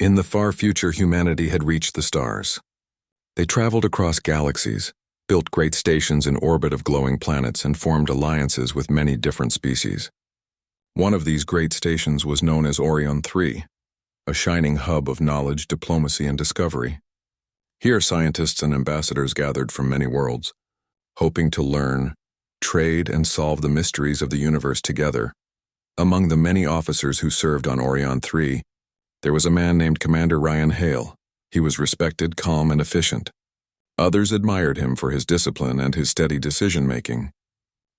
In the far future, humanity had reached the stars. They traveled across galaxies, built great stations in orbit of glowing planets, and formed alliances with many different species. One of these great stations was known as Orion 3, a shining hub of knowledge, diplomacy, and discovery. Here, scientists and ambassadors gathered from many worlds, hoping to learn, trade, and solve the mysteries of the universe together. Among the many officers who served on Orion 3, there was a man named Commander Ryan Hale. He was respected, calm, and efficient. Others admired him for his discipline and his steady decision-making.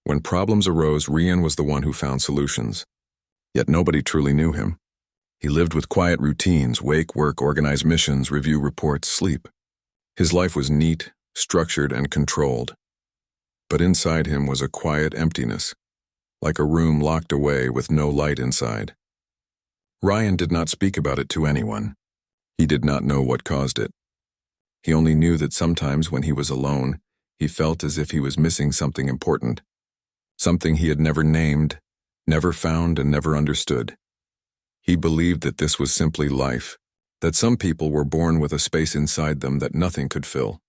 When problems arose, Ryan was the one who found solutions. Yet nobody truly knew him. He lived with quiet routines: wake, work, organize missions, review reports, sleep. His life was neat, structured, and controlled. But inside him was a quiet emptiness, like a room locked away with no light inside. Ryan did not speak about it to anyone. He did not know what caused it. He only knew that sometimes when he was alone, he felt as if he was missing something important, something he had never named, never found, and never understood. He believed that this was simply life, that some people were born with a space inside them that nothing could fill.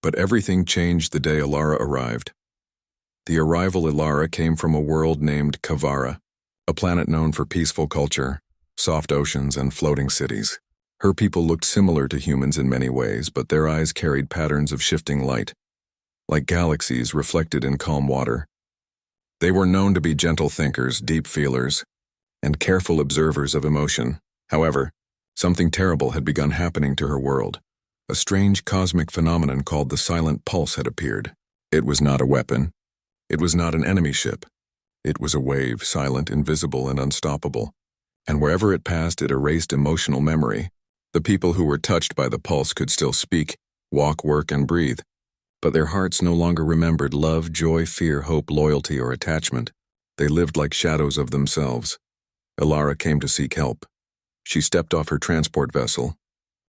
But everything changed the day Alara arrived. The arrival Alara came from a world named Kavara, a planet known for peaceful culture, soft oceans, and floating cities. Her people looked similar to humans in many ways, but their eyes carried patterns of shifting light, like galaxies reflected in calm water. They were known to be gentle thinkers, deep feelers, and careful observers of emotion. However, something terrible had begun happening to her world. A strange cosmic phenomenon called the Silent Pulse had appeared. It was not a weapon. It was not an enemy ship. It was a wave, silent, invisible, and unstoppable. And wherever it passed, it erased emotional memory. The people who were touched by the pulse could still speak, walk, work, and breathe. But their hearts no longer remembered love, joy, fear, hope, loyalty, or attachment. They lived like shadows of themselves. Alara came to seek help. She stepped off her transport vessel,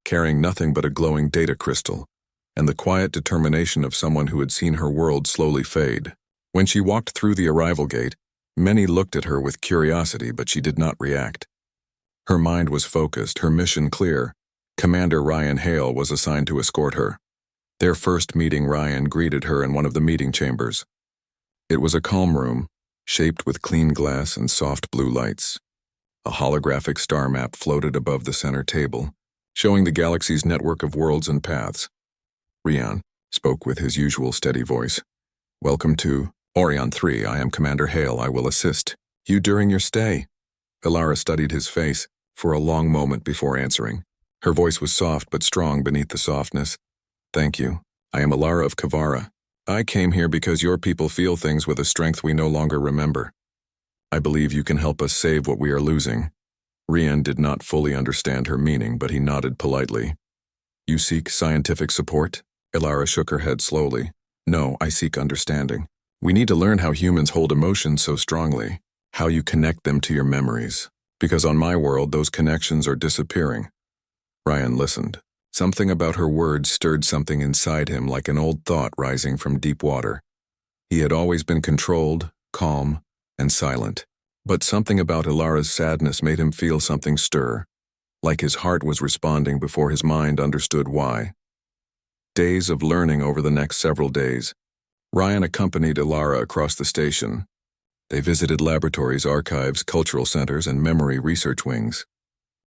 carrying nothing but a glowing data crystal, and the quiet determination of someone who had seen her world slowly fade. When she walked through the arrival gate, many looked at her with curiosity, but she did not react. Her mind was focused, her mission clear. Commander Ryan Hale was assigned to escort her. Their first meeting, Ryan greeted her in one of the meeting chambers. It was a calm room, shaped with clean glass and soft blue lights. A holographic star map floated above the center table, showing the galaxy's network of worlds and paths. Ryan spoke with his usual steady voice. "Welcome to Orion 3. I am Commander Hale. I will assist you during your stay." Alara studied his face for a long moment before answering. Her voice was soft but strong beneath the softness. "Thank you. I am Alara of Kavara. I came here because your people feel things with a strength we no longer remember. I believe you can help us save what we are losing." Ryan did not fully understand her meaning, but he nodded politely. "You seek scientific support?" Alara shook her head slowly. "No, I seek understanding. We need to learn how humans hold emotions so strongly, how you connect them to your memories. Because on my world, those connections are disappearing." Ryan listened. Something about her words stirred something inside him, like an old thought rising from deep water. He had always been controlled, calm, and silent. But something about Alara's sadness made him feel something stir, like his heart was responding before his mind understood why. Days of learning over the next several days. Ryan accompanied Alara across the station. They visited laboratories, archives, cultural centers, and memory research wings.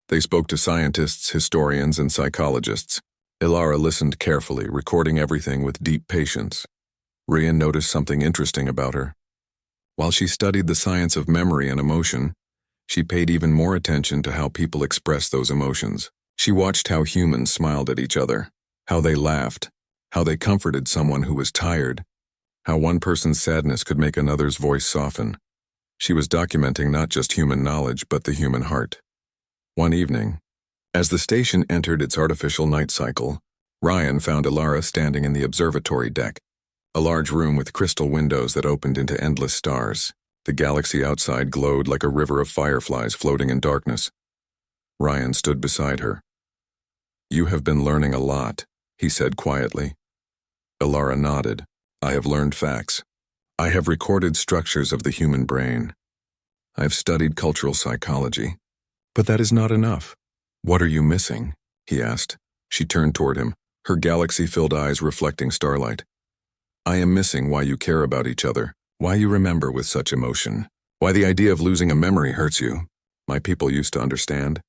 They spoke to scientists, historians, and psychologists. Alara listened carefully, recording everything with deep patience. Ryan noticed something interesting about her. While she studied the science of memory and emotion, she paid even more attention to how people express those emotions. She watched how humans smiled at each other, how they laughed, how they comforted someone who was tired, how one person's sadness could make another's voice soften. She was documenting not just human knowledge, but the human heart. One evening, as the station entered its artificial night cycle, Ryan found Alara standing in the observatory deck, a large room with crystal windows that opened into endless stars. The galaxy outside glowed like a river of fireflies floating in darkness. Ryan stood beside her. "You have been learning a lot," he said quietly. Alara nodded. "I have learned facts. I have recorded structures of the human brain. I've studied cultural psychology. But that is not enough. "What are you missing?" he asked. She turned toward him, her galaxy-filled eyes reflecting starlight. "I am missing why you care about each other, why you remember with such emotion, why the idea of losing a memory hurts you. My people used to understand.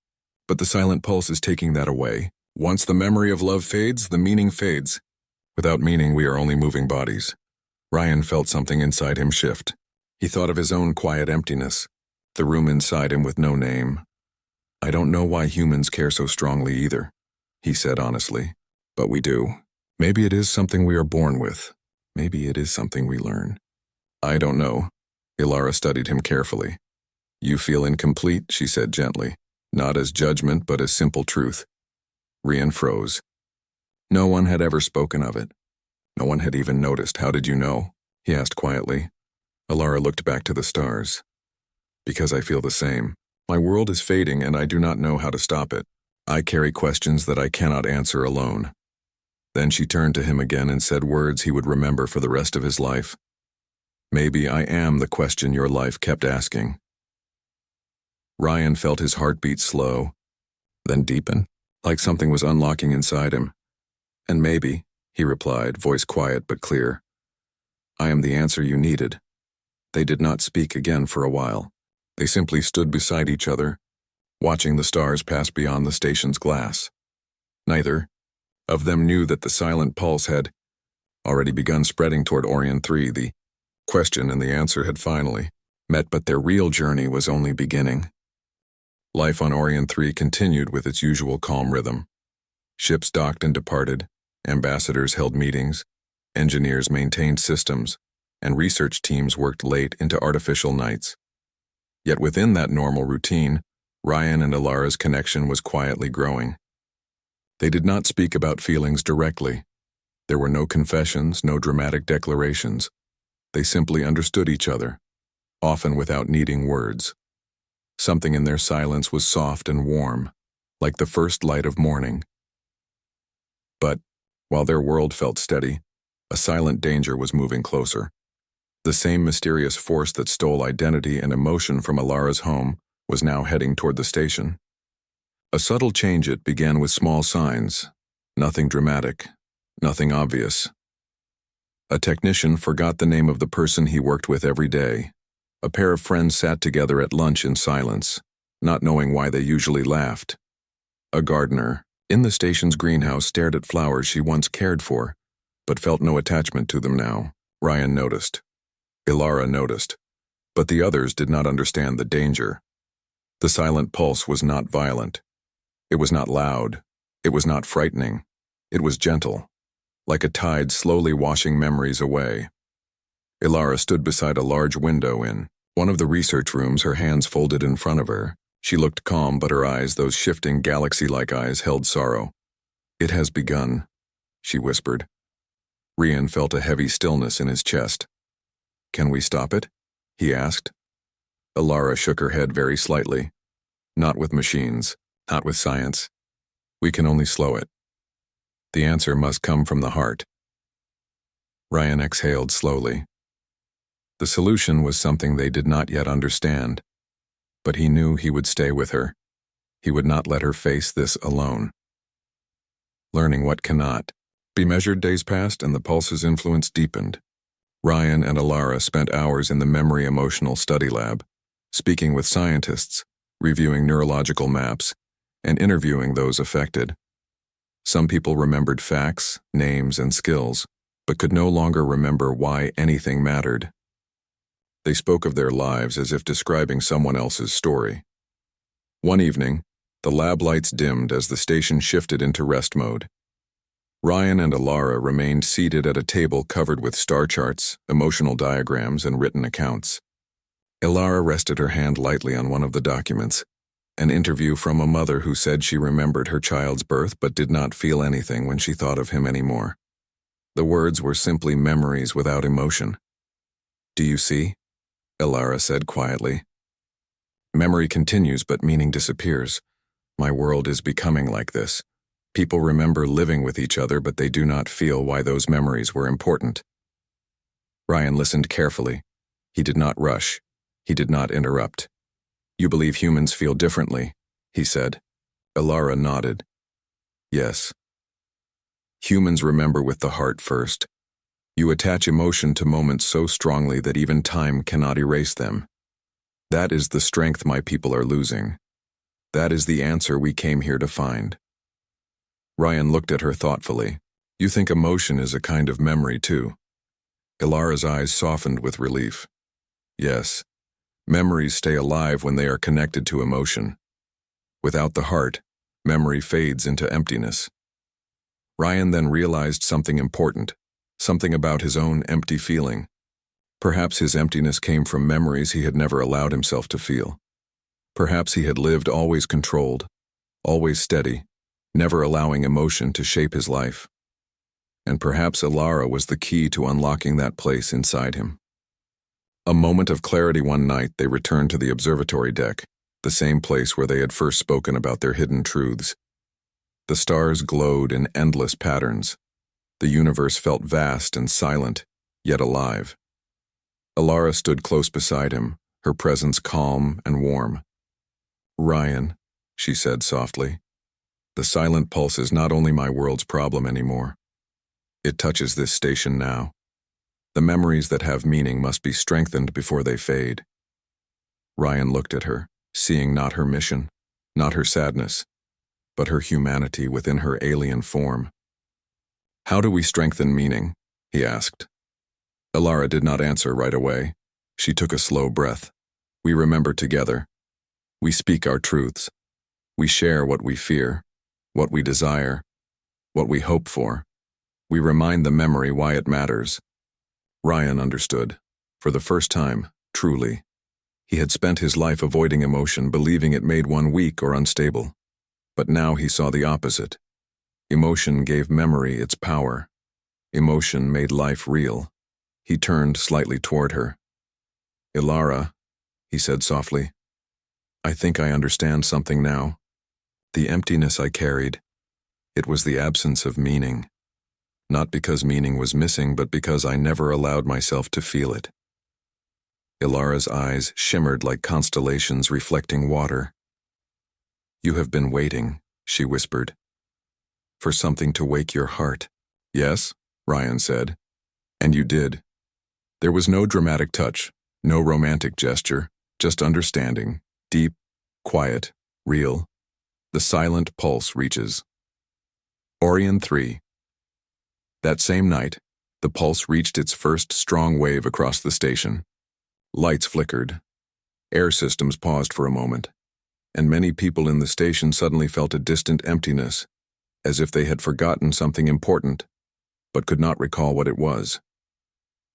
But the silent pulse is taking that away. Once the memory of love fades, the meaning fades. Without meaning, we are only moving bodies." Ryan felt something inside him shift. He thought of his own quiet emptiness, the room inside him with no name. "I don't know why humans care so strongly either," he said honestly. "But we do. Maybe it is something we are born with. Maybe it is something we learn." "I don't know." Ilara studied him carefully. "You feel incomplete," she said gently, not as judgment but as simple truth. Ryan froze. No one had ever spoken of it. No one had even noticed. "How did you know?" he asked quietly. Ilara looked back to the stars. "Because I feel the same. My world is fading and I do not know how to stop it. I carry questions that I cannot answer alone." Then she turned to him again and said words he would remember for the rest of his life. "Maybe I am the question your life kept asking." Ryan felt his heartbeat slow, then deepen, like something was unlocking inside him. "And maybe," he replied, voice quiet but clear, "I am the answer you needed." They did not speak again for a while. They simply stood beside each other, watching the stars pass beyond the station's glass. Neither of them knew that the silent pulse had already begun spreading toward Orion 3. The question and the answer had finally met, but their real journey was only beginning. Life on Orion 3 continued with its usual calm rhythm. Ships docked and departed, ambassadors held meetings, engineers maintained systems, and research teams worked late into artificial nights. Yet within that normal routine, Ryan and Ilara's connection was quietly growing. They did not speak about feelings directly. There were no confessions, no dramatic declarations. They simply understood each other, often without needing words. Something in their silence was soft and warm, like the first light of morning. But, while their world felt steady, a silent danger was moving closer. The same mysterious force that stole identity and emotion from Ilara's home was now heading toward the station. A subtle change. It began with small signs, nothing dramatic, nothing obvious. A technician forgot the name of the person he worked with every day. A pair of friends sat together at lunch in silence, not knowing why they usually laughed. A gardener, in the station's greenhouse, stared at flowers she once cared for, but felt no attachment to them now. Ryan noticed. Ilara noticed. But the others did not understand the danger. The silent pulse was not violent. It was not loud. It was not frightening. It was gentle, like a tide slowly washing memories away. Ilara stood beside a large window in one of the research rooms, her hands folded in front of her. She looked calm, but her eyes, those shifting galaxy-like eyes, held sorrow. "It has begun," she whispered. Ryan felt a heavy stillness in his chest. "Can we stop it?" he asked. Ilara shook her head very slightly. "Not with machines, not with science. We can only slow it. The answer must come from the heart." Ryan exhaled slowly. The solution was something they did not yet understand, but he knew he would stay with her. He would not let her face this alone. Learning what cannot be measured, days passed and the pulse's influence deepened. Ryan and Ilara spent hours in the memory emotional study lab, speaking with scientists, reviewing neurological maps, and interviewing those affected. Some people remembered facts, names, and skills, but could no longer remember why anything mattered. They spoke of their lives as if describing someone else's story. One evening, the lab lights dimmed as the station shifted into rest mode. Ryan and Ilara remained seated at a table covered with star charts, emotional diagrams, and written accounts. Ilara rested her hand lightly on one of the documents, an interview from a mother who said she remembered her child's birth but did not feel anything when she thought of him anymore. The words were simply memories without emotion. "Do you see?" Ilara said quietly. "Memory continues, but meaning disappears. My world is becoming like this. People remember living with each other, but they do not feel why those memories were important." Ryan listened carefully. He did not rush. He did not interrupt. "You believe humans feel differently," he said. Alara nodded. Yes. Humans remember with the heart first. You attach emotion to moments so strongly that even time cannot erase them. That is the strength my people are losing. That is the answer we came here to find. Ryan looked at her thoughtfully. You think emotion is a kind of memory too? Ilara's eyes softened with relief. Yes. Memories stay alive when they are connected to emotion. Without the heart, memory fades into emptiness. Ryan then realized something important, something about his own empty feeling. Perhaps his emptiness came from memories he had never allowed himself to feel. Perhaps he had lived always controlled, always steady, never allowing emotion to shape his life. And perhaps Ilara was the key to unlocking that place inside him. A moment of clarity one night, they returned to the observatory deck, the same place where they had first spoken about their hidden truths. The stars glowed in endless patterns. The universe felt vast and silent, yet alive. Ilara stood close beside him, her presence calm and warm. Ryan, she said softly, the silent pulse is not only my world's problem anymore. It touches this station now. The memories that have meaning must be strengthened before they fade. Ryan looked at her, seeing not her mission, not her sadness, but her humanity within her alien form. How do we strengthen meaning? He asked. Ilara did not answer right away. She took a slow breath. We remember together. We speak our truths. We share what we fear, what we desire, what we hope for. We remind the memory why it matters. Ryan understood. For the first time, truly. He had spent his life avoiding emotion, believing it made one weak or unstable. But now he saw the opposite. Emotion gave memory its power. Emotion made life real. He turned slightly toward her. Ilara, he said softly, I think I understand something now. The emptiness I carried, it was the absence of meaning. Not because meaning was missing, but because I never allowed myself to feel it. Ilara's eyes shimmered like constellations reflecting water. You have been waiting, she whispered, for something to wake your heart. Yes, Ryan said. And you did. There was no dramatic touch, no romantic gesture, just understanding, deep, quiet, real. The silent pulse reaches. Orion 3. That same night, the pulse reached its first strong wave across the station. Lights flickered. Air systems paused for a moment, and many people in the station suddenly felt a distant emptiness, as if they had forgotten something important, but could not recall what it was.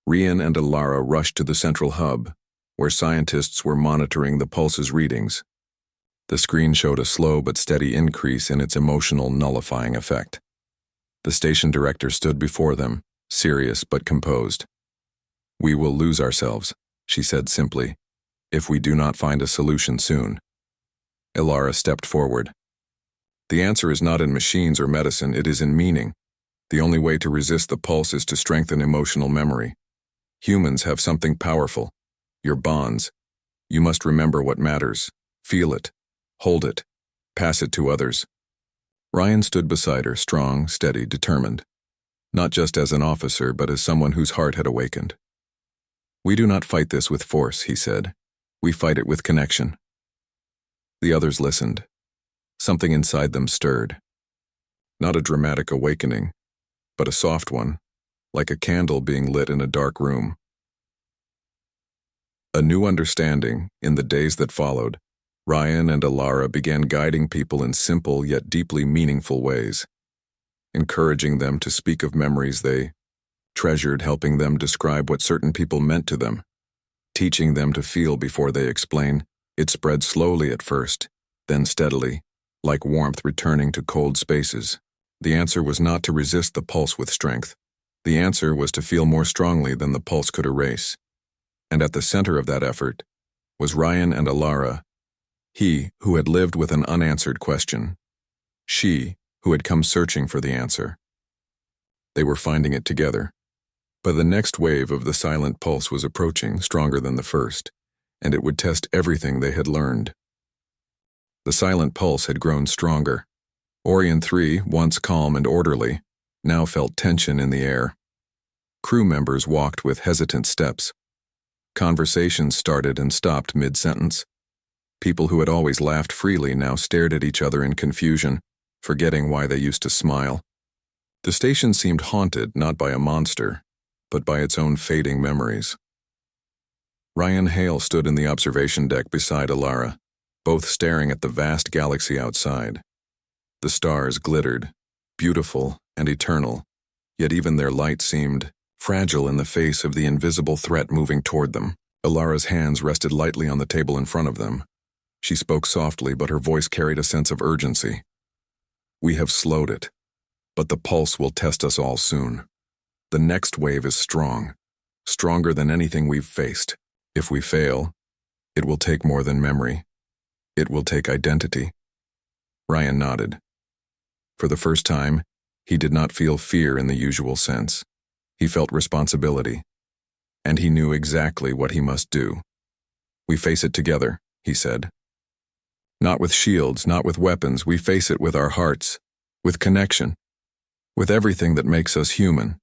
Ryan and Ilara rushed to the central hub, where scientists were monitoring the pulse's readings. The screen showed a slow but steady increase in its emotional nullifying effect. The station director stood before them, serious but composed. We will lose ourselves, she said simply, if we do not find a solution soon. Ilara stepped forward. The answer is not in machines or medicine, it is in meaning. The only way to resist the pulse is to strengthen emotional memory. Humans have something powerful, your bonds. You must remember what matters, feel it, hold it, pass it to others. Ryan stood beside her, strong, steady, determined, not just as an officer, but as someone whose heart had awakened. We do not fight this with force, he said. We fight it with connection. The others listened. Something inside them stirred. Not a dramatic awakening, but a soft one, like a candle being lit in a dark room. A new understanding, in the days that followed, Ryan and Ilara began guiding people in simple yet deeply meaningful ways, encouraging them to speak of memories they treasured, helping them describe what certain people meant to them, teaching them to feel before they explain. It spread slowly at first, then steadily, like warmth returning to cold spaces. The answer was not to resist the pulse with strength. The answer was to feel more strongly than the pulse could erase. And at the center of that effort was Ryan and Ilara, he who had lived with an unanswered question, she who had come searching for the answer. They were finding it together. But the next wave of the silent pulse was approaching, stronger than the first, and it would test everything they had learned. The silent pulse had grown stronger. Orion 3, once calm and orderly, now felt tension in the air. Crew members walked with hesitant steps. Conversations started and stopped mid-sentence. People who had always laughed freely now stared at each other in confusion, forgetting why they used to smile. The station seemed haunted not by a monster, but by its own fading memories. Ryan Hale stood in the observation deck beside Alara, both staring at the vast galaxy outside. The stars glittered, beautiful and eternal, yet even their light seemed fragile in the face of the invisible threat moving toward them. Alara's hands rested lightly on the table in front of them. She spoke softly, but her voice carried a sense of urgency. "We have slowed it, but the pulse will test us all soon. The next wave is strong, stronger than anything we've faced. If we fail, it will take more than memory. It will take identity." Ryan nodded. For the first time, he did not feel fear in the usual sense. He felt responsibility, and he knew exactly what he must do. "We face it together," he said. "Not with shields, not with weapons. We face it with our hearts, with connection, with everything that makes us human."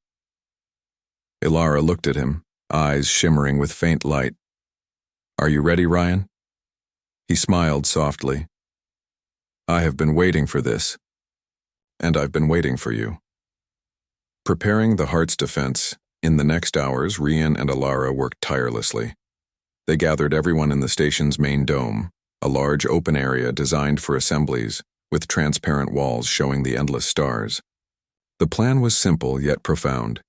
Alara looked at him, eyes shimmering with faint light. "Are you ready, Ryan?" He smiled softly. "I have been waiting for this, and I've been waiting for you." Preparing the heart's defense, in the next hours, Ryan and Alara worked tirelessly. They gathered everyone in the station's main dome, a large open area designed for assemblies, with transparent walls showing the endless stars. The plan was simple yet profound.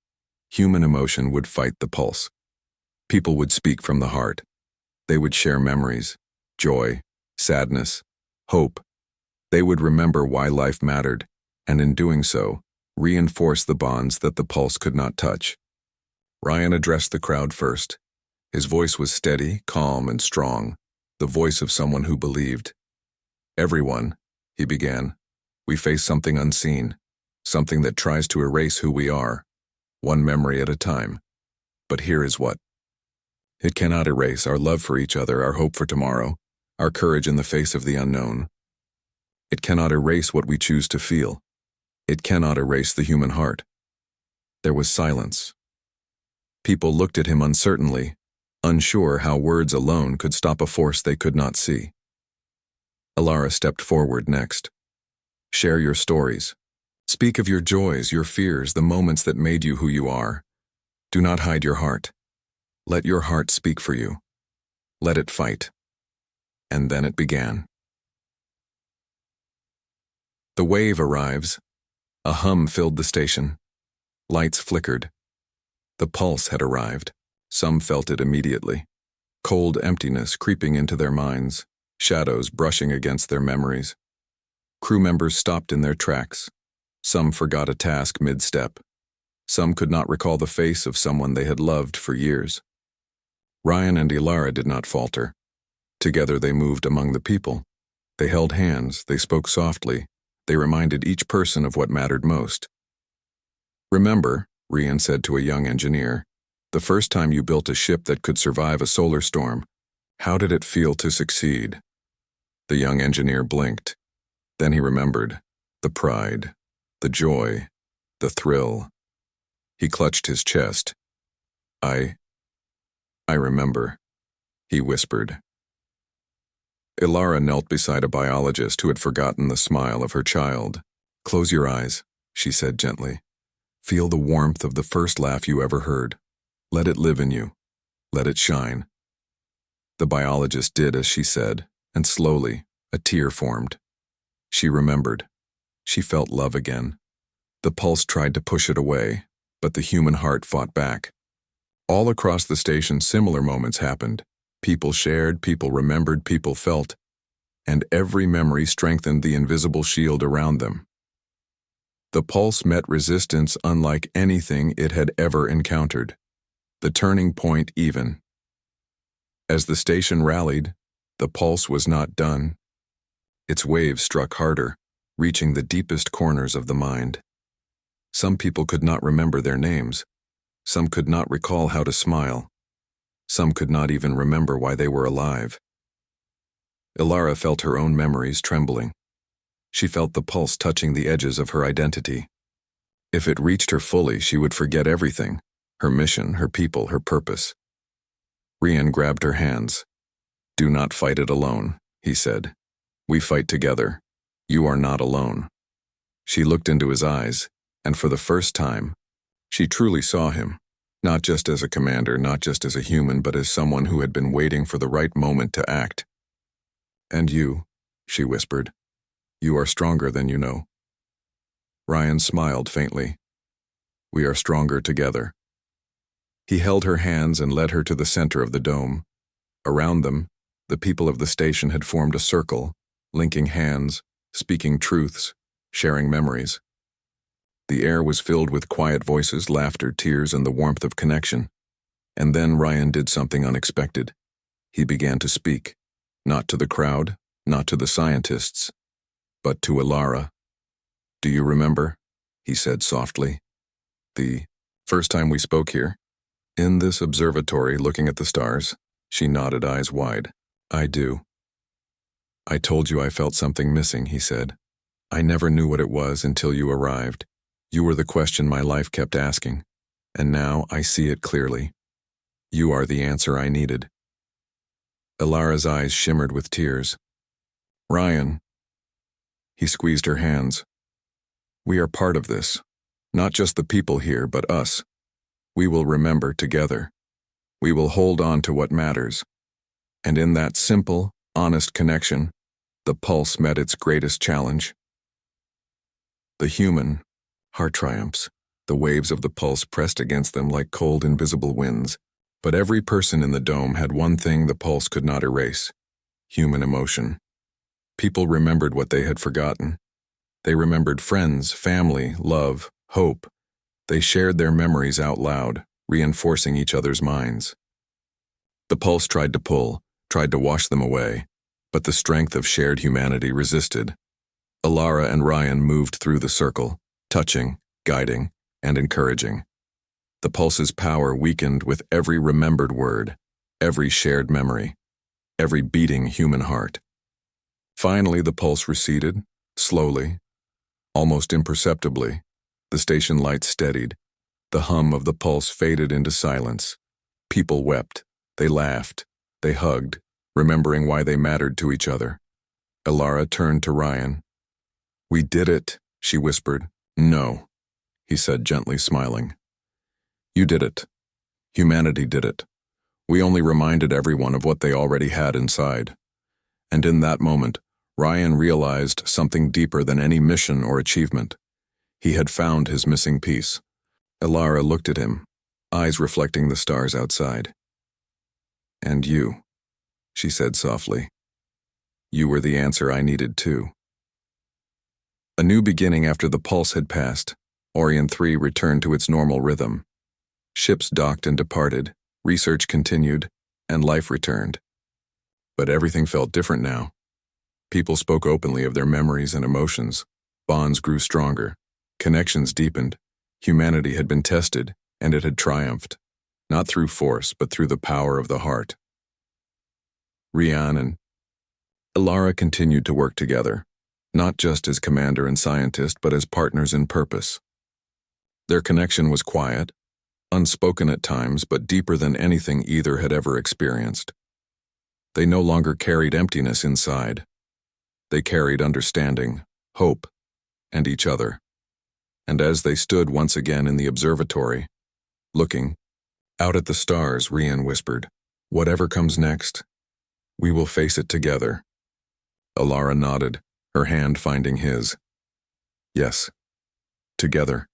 Human emotion would fight the pulse. People would speak from the heart. They would share memories, joy, sadness, hope. They would remember why life mattered, and in doing so, reinforce the bonds that the pulse could not touch. Ryan addressed the crowd first. His voice was steady, calm, and strong, the voice of someone who believed. "Everyone," he began, "we face something unseen, something that tries to erase who we are, one memory at a time. But here is what. It cannot erase our love for each other, our hope for tomorrow, our courage in the face of the unknown. It cannot erase what we choose to feel. It cannot erase the human heart." There was silence. People looked at him uncertainly, unsure how words alone could stop a force they could not see. Alara stepped forward next. "Share your stories. Speak of your joys, your fears, the moments that made you who you are. Do not hide your heart. Let your heart speak for you. Let it fight." And then it began. The wave arrives. A hum filled the station. Lights flickered. The pulse had arrived. Some felt it immediately. Cold emptiness creeping into their minds, shadows brushing against their memories. Crew members stopped in their tracks. Some forgot a task mid-step. Some could not recall the face of someone they had loved for years. Ryan and Alara did not falter. Together they moved among the people. They held hands, they spoke softly. They reminded each person of what mattered most. "Remember," Ryan said to a young engineer, "the first time you built a ship that could survive a solar storm. How did it feel to succeed?" The young engineer blinked. Then he remembered. The pride, the joy, the thrill. He clutched his chest. I remember," he whispered. Alara knelt beside a biologist who had forgotten the smile of her child. "Close your eyes," she said gently. "Feel the warmth of the first laugh you ever heard. Let it live in you. Let it shine." The biologist did as she said, and slowly, a tear formed. She remembered. She felt love again. The pulse tried to push it away, but the human heart fought back. All across the station, similar moments happened. People shared, people remembered, people felt, and every memory strengthened the invisible shield around them. The pulse met resistance unlike anything it had ever encountered. The turning point even. As the station rallied, the pulse was not done. Its waves struck harder, reaching the deepest corners of the mind. Some people could not remember their names. Some could not recall how to smile. Some could not even remember why they were alive. Ilara felt her own memories trembling. She felt the pulse touching the edges of her identity. If it reached her fully, she would forget everything, her mission, her people, her purpose. Rian grabbed her hands. "Do not fight it alone," he said. "We fight together. You are not alone." She looked into his eyes, and for the first time, she truly saw him, not just as a commander, not just as a human, but as someone who had been waiting for the right moment to act. "And you," she whispered, "you are stronger than you know." Ryan smiled faintly. "We are stronger together." He held her hands and led her to the center of the dome. Around them, the people of the station had formed a circle, linking hands, speaking truths, sharing memories. The air was filled with quiet voices, laughter, tears, and the warmth of connection. And then Ryan did something unexpected. He began to speak, not to the crowd, not to the scientists, but to Ilara. "Do you remember?" he said softly. "The first time we spoke here? In this observatory, looking at the stars?" She nodded, eyes wide. "I do." "I told you I felt something missing," he said. "I never knew what it was until you arrived. You were the question my life kept asking, and now I see it clearly. You are the answer I needed." Ilara's eyes shimmered with tears. "Ryan." He squeezed her hands. "We are part of this. Not just the people here, but us. We will remember together. We will hold on to what matters." And in that simple, honest connection, the pulse met its greatest challenge. The human heart triumphs. The waves of the pulse pressed against them like cold, invisible winds. But every person in the dome had one thing the pulse could not erase: human emotion. People remembered what they had forgotten. They remembered friends, family, love, hope. They shared their memories out loud, reinforcing each other's minds. The pulse tried to pull, tried to wash them away, but the strength of shared humanity resisted. Ilara and Ryan moved through the circle, touching, guiding, and encouraging. The pulse's power weakened with every remembered word, every shared memory, every beating human heart. Finally, the pulse receded, slowly, almost imperceptibly. The station lights steadied. The hum of the pulse faded into silence. People wept. They laughed. They hugged, remembering why they mattered to each other. Ilara turned to Ryan. "We did it," she whispered. "No," he said, gently smiling. "You did it. Humanity did it. We only reminded everyone of what they already had inside." And in that moment, Ryan realized something deeper than any mission or achievement. He had found his missing piece. Ilara looked at him, eyes reflecting the stars outside. "And you," she said softly. "You were the answer I needed too." A new beginning after the pulse had passed. Orion 3 returned to its normal rhythm. Ships docked and departed, research continued, and life returned. But everything felt different now. People spoke openly of their memories and emotions. Bonds grew stronger. Connections deepened. Humanity had been tested, and it had triumphed, not through force, but through the power of the heart. Rian and Ilara continued to work together, not just as commander and scientist, but as partners in purpose. Their connection was quiet, unspoken at times, but deeper than anything either had ever experienced. They no longer carried emptiness inside. They carried understanding, hope, and each other. And as they stood once again in the observatory, looking out at the stars, Rian whispered, "Whatever comes next, we will face it together." Ilara nodded, her hand finding his. "Yes, together."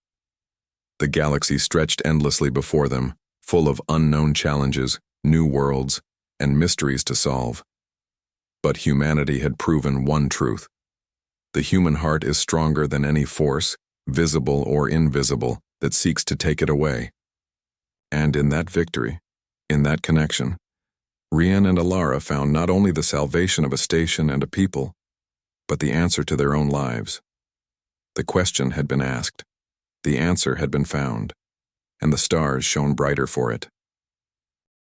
The galaxy stretched endlessly before them, full of unknown challenges, new worlds, and mysteries to solve. But humanity had proven one truth. The human heart is stronger than any force, visible or invisible, that seeks to take it away. And in that victory, in that connection, Rian and Ilara found not only the salvation of a station and a people, but the answer to their own lives. The question had been asked, the answer had been found, and the stars shone brighter for it.